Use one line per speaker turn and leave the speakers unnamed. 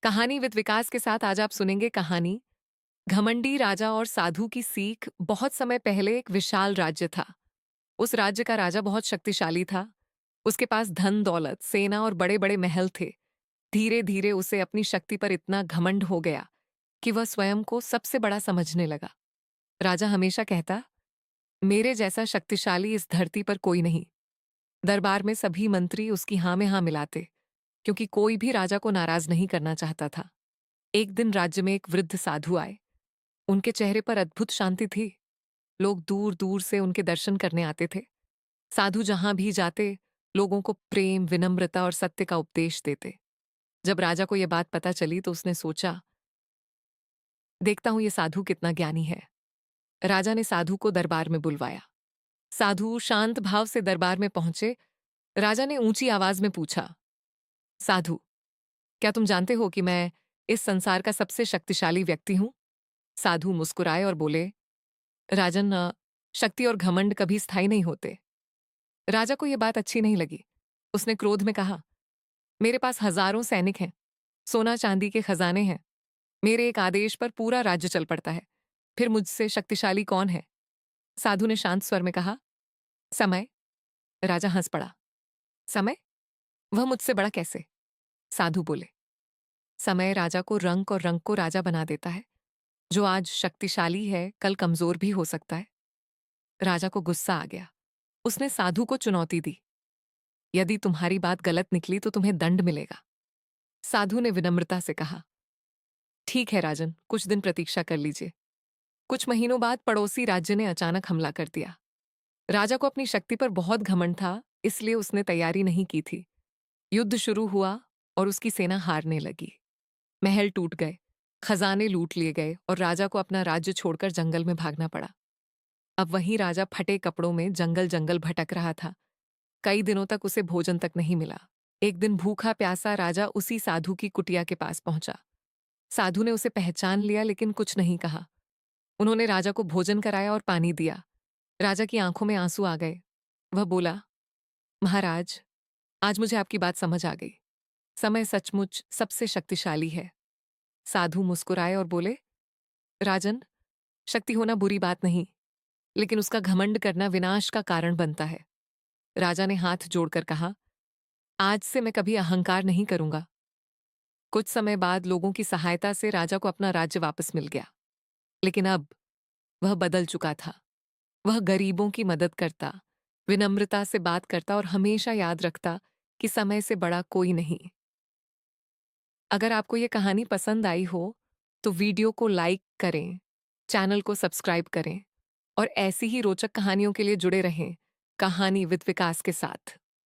कहानी विद विकास के साथ आज आप सुनेंगे कहानी घमंडी राजा और साधु की सीख। बहुत समय पहले एक विशाल राज्य था। उस राज्य का राजा बहुत शक्तिशाली था। उसके पास धन दौलत सेना और बड़े बड़े महल थे। धीरे धीरे उसे अपनी शक्ति पर इतना घमंड हो गया कि वह स्वयं को सबसे बड़ा समझने लगा। राजा हमेशा कहता, मेरे जैसा शक्तिशाली इस धरती पर कोई नहीं। दरबार में सभी मंत्री उसकी हाँ में हाँ मिलाते, क्योंकि कोई भी राजा को नाराज नहीं करना चाहता था। एक दिन राज्य में एक वृद्ध साधु आए। उनके चेहरे पर अद्भुत शांति थी। लोग दूर दूर से उनके दर्शन करने आते थे। साधु जहां भी जाते, लोगों को प्रेम विनम्रता और सत्य का उपदेश देते। जब राजा को यह बात पता चली तो उसने सोचा, देखता हूं ये साधु कितना ज्ञानी है। राजा ने साधु को दरबार में बुलवाया। साधु शांत भाव से दरबार में पहुंचे। राजा ने ऊंची आवाज में पूछा, साधु, क्या तुम जानते हो कि मैं इस संसार का सबसे शक्तिशाली व्यक्ति हूं? साधु मुस्कुराए और बोले, राजन, शक्ति और घमंड कभी स्थायी नहीं होते। राजा को यह बात अच्छी नहीं लगी। उसने क्रोध में कहा, मेरे पास हजारों सैनिक हैं, सोना चांदी के खजाने हैं। मेरे एक आदेश पर पूरा राज्य चल पड़ता है। फिर मुझसे शक्तिशाली कौन है? साधु ने शांत स्वर में कहा, समय। राजा हंस पड़ा। समय? वह मुझसे बड़ा कैसे? साधु बोले, समय राजा को रंक और रंक को राजा बना देता है। जो आज शक्तिशाली है कल कमजोर भी हो सकता है। राजा को गुस्सा आ गया। उसने साधु को चुनौती दी, यदि तुम्हारी बात गलत निकली तो तुम्हें दंड मिलेगा। साधु ने विनम्रता से कहा, ठीक है राजन, कुछ दिन प्रतीक्षा कर लीजिए। कुछ महीनों बाद पड़ोसी राज्य ने अचानक हमला कर दिया। राजा को अपनी शक्ति पर बहुत घमंड था, इसलिए उसने तैयारी नहीं की थी। युद्ध शुरू हुआ और उसकी सेना हारने लगी। महल टूट गए, खजाने लूट लिए गए और राजा को अपना राज्य छोड़कर जंगल में भागना पड़ा। अब वही राजा फटे कपड़ों में जंगल जंगल भटक रहा था। कई दिनों तक उसे भोजन तक नहीं मिला। एक दिन भूखा प्यासा राजा उसी साधु की कुटिया के पास पहुंचा। साधु ने उसे पहचान लिया लेकिन कुछ नहीं कहा। उन्होंने राजा को भोजन कराया और पानी दिया। राजा की आंखों में आंसू आ गए। वह बोला, महाराज, आज मुझे आपकी बात समझ आ गई। समय सचमुच सबसे शक्तिशाली है। साधु मुस्कुराए और बोले, राजन, शक्ति होना बुरी बात नहीं, लेकिन उसका घमंड करना विनाश का कारण बनता है। राजा ने हाथ जोड़कर कहा, आज से मैं कभी अहंकार नहीं करूंगा। कुछ समय बाद लोगों की सहायता से राजा को अपना राज्य वापस मिल गया। लेकिन अब वह बदल चुका था। वह गरीबों की मदद करता, विनम्रता से बात करता और हमेशा याद रखता कि समय से बड़ा कोई नहीं। अगर आपको ये कहानी पसंद आई हो तो वीडियो को लाइक करें, चैनल को सब्सक्राइब करें और ऐसी ही रोचक कहानियों के लिए जुड़े रहें कहानी विद विकास के साथ।